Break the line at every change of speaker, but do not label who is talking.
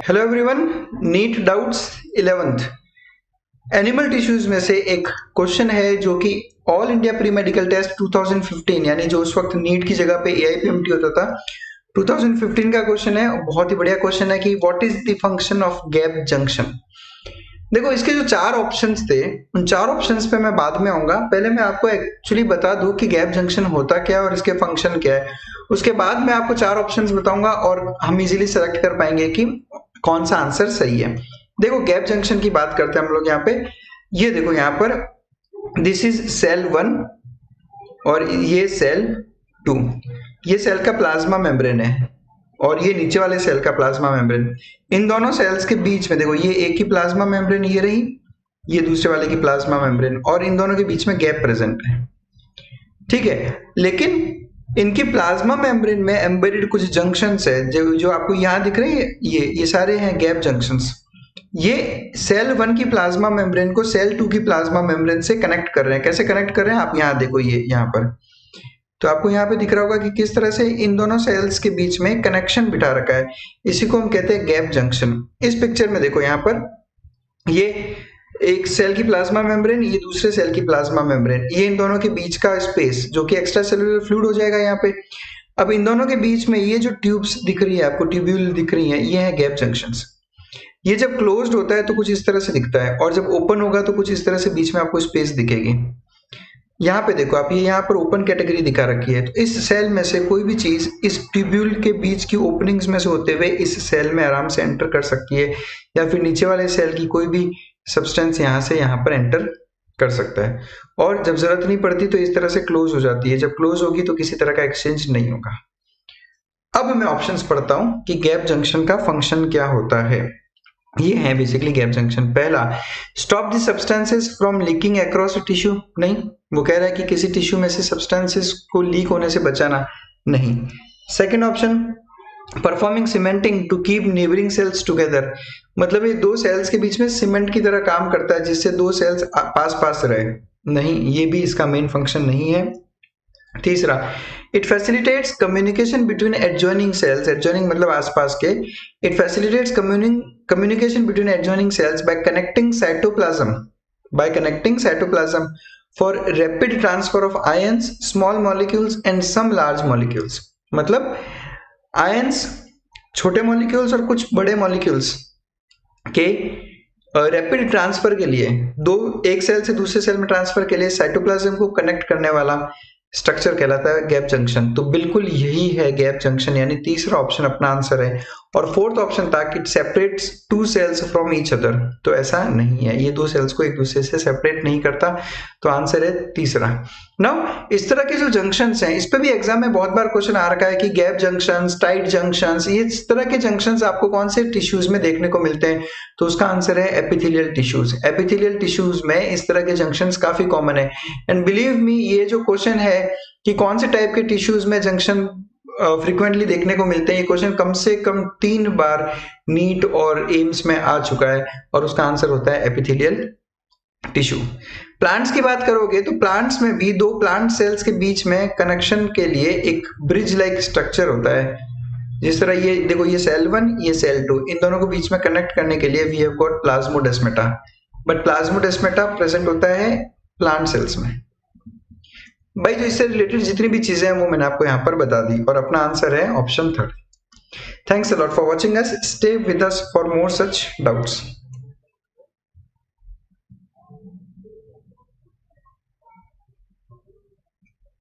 Hello everyone, NEET doubts 11th animal tissues में से एक क्वेश्चन है जो कि all India pre medical test 2015 यानी जो उस वक्त नीट की जगह पे एआईपीएमटी होता था 2015 का क्वेश्चन है। बहुत ही बढ़िया क्वेश्चन है कि what is the function of gap junction. देखो, इसके जो चार ऑप्शंस थे उन चार ऑप्शंस पे मैं बाद में आऊंगा। पहले मैं आपको एक्चुअली बता दूं कि गैप जंक्शन होता क्या है और इसके फंक्शन क्या है। उसके बाद मैं आपको चार ऑप्शंस बताऊंगा और हम इजीली सेलेक्ट कर पाएंगे कि कौन सा आंसर सही है। देखो, गैप जंक्शन की बात करते हैं हम लोग यहाँ पे। ये देखो, यहाँ पर दिस इज सेल 1 और ये सेल 2। ये सेल का प्लाज्मा मेम्ब्रेन है और ये नीचे वाले सेल का प्लाज्मा मेम्ब्रेन। इन दोनों सेल्स के बीच में देखो, ये एक की प्लाज्मा मेम्ब्रेन ये रही, ये दूसरे वाले की प्लाज्मा मेम्ब्रेन, और इन दोनों के बीच में गैप प्रेजेंट है। ठीक है, लेकिन इनकी प्लाज्मा मेम्ब्रेन में एम्बेडेड कुछ जंक्शंस है जो आपको यहाँ दिख रहे हैं। ये सारे हैं गैप जंक्शंस। ये सेल 1 की प्लाज्मा मेम्ब्रेन को सेल 2 की प्लाज्मा मेम्ब्रेन से कनेक्ट कर रहे हैं। कैसे कनेक्ट कर रहे हैं आप यहाँ देखो, ये यहाँ पर तो आपको यहाँ पे दिख रहा होगा कि किस तरह से इन दोनों सेल्स के बीच में कनेक्शन बिठा रखा है। इसी को हम कहते हैं गैप जंक्शन। इस पिक्चर में देखो, यहाँ पर ये एक सेल की प्लाज्मा मेम्ब्रेन, ये दूसरे सेल की प्लाज्मा मेम्ब्रेन, ये इन दोनों के बीच का स्पेस जो कि एक्स्ट्रा सेलुलर फ्लूइड हो जाएगा यहाँ पे। अब इन दोनों के बीच में ये जो ट्यूब्स दिख रही है आपको, ट्यूब्यूल दिख रही है, ये है गैप जंक्शंस। ये जब क्लोज्ड होता है तो कुछ इस तरह से दिखता है और जब ओपन होगा तो कुछ इस तरह से बीच में आपको स्पेस दिखेगी। यहाँ पे देखो आप, ये यहाँ पर ओपन कैटेगरी दिखा रखी है। तो इस सेल में से कोई भी चीज इस ट्यूब्यूल के बीच की ओपनिंग्स में से होते हुए इस सेल में आराम से एंटर कर सकती है, या फिर नीचे वाले सेल की कोई भी सब्सटेंस यहाँ से यहाँ पर एंटर कर सकता है। और जब जरूरत नहीं पड़ती तो इस तरह से क्लोज हो जाती है। जब क्लोज होगी तो किसी तरह का एक्सचेंज नहीं होगा। अब मैं ऑप्शंस पढ़ता हूं कि गैप जंक्शन का फंक्शन क्या होता है। ये है बेसिकली गैप जंक्शन। पहला, stop the substances from leaking across tissue. नहीं, वो कह रहा है कि किसी टिश्यू में से सब्सटेंसेस को लीक होने से बचाना। नहीं। Second option, performing cementing to keep neighbouring cells together. मतलब ये दो सेल्स के बीच में सीमेंट की तरह काम करता है जिससे दो सेल्स पास पास रहे। नहीं, ये भी इसका मेन फंक्शन नहीं है। तीसरा, it facilitates communication between adjoining cells. Adjoining मतलब आसपास के। It facilitates communication between adjoining cells by connecting cytoplasm for rapid transfer of ions, small molecules and some large molecules. मतलब आयंस, छोटे मॉलिक्यूल्स और कुछ बड़े मॉलिक्यूल्स के रैपिड ट्रांसफर के लिए, एक सेल से दूसरे सेल में ट्रांसफर के लिए साइटोप्लाज्म को कनेक्ट करने वाला स्ट्रक्चर कहलाता है गैप जंक्शन। तो बिल्कुल यही है गैप जंक्शन, यानी तीसरा ऑप्शन अपना आंसर है। और फोर्थ ऑप्शन था कि it separates two cells from each other. तो ऐसा नहीं है, ये दो सेल्स को एक दूसरे से सेपरेट नहीं करता। तो आंसर है तीसरा। नाउ, इस तरह के जो जंक्शंस हैं, इस पे भी एग्जाम में बहुत बार क्वेश्चन आ रखा है कि गैप जंक्शंस, टाइट जंक्शंस, ये इस तरह के जंक्शंस आपको कौन से टिश्यूज में देखने को मिलते हैं। तो उसका आंसर है एपिथेलियल टिश्यूज। एपिथेलियल टिश्यूज में इस तरह के जंक्शंस काफी कॉमन है। एंड बिलीव मी, ये जो क्वेश्चन है कि कौन से टाइप के टिश्यूज में जंक्शन फ्रीक्वेंटली देखने को मिलते हैं, ये क्वेश्चन कम से कम 3 बार नीट और एम्स में आ चुका है और उसका आंसर होता है एपिथेलियल टिश्यू। प्लांट्स की बात करोगे तो प्लांट्स में भी दो प्लांट सेल्स के बीच में कनेक्शन के लिए एक ब्रिज लाइक स्ट्रक्चर होता है। जिस तरह ये देखो, ये सेल 1, ये सेल 2, इन दोनों को बीच में कनेक्ट करने के लिए we have got plasmodesmata. But plasmodesmata present होता है प्लांट सेल्स में। भाई, जो इससे रिलेटेड जितनी भी चीजें हैं वो मैंने आपको यहाँ पर बता दी और अपना आंसर है option 3rd। Thanks a lot for watching us. Stay with us for more such doubts.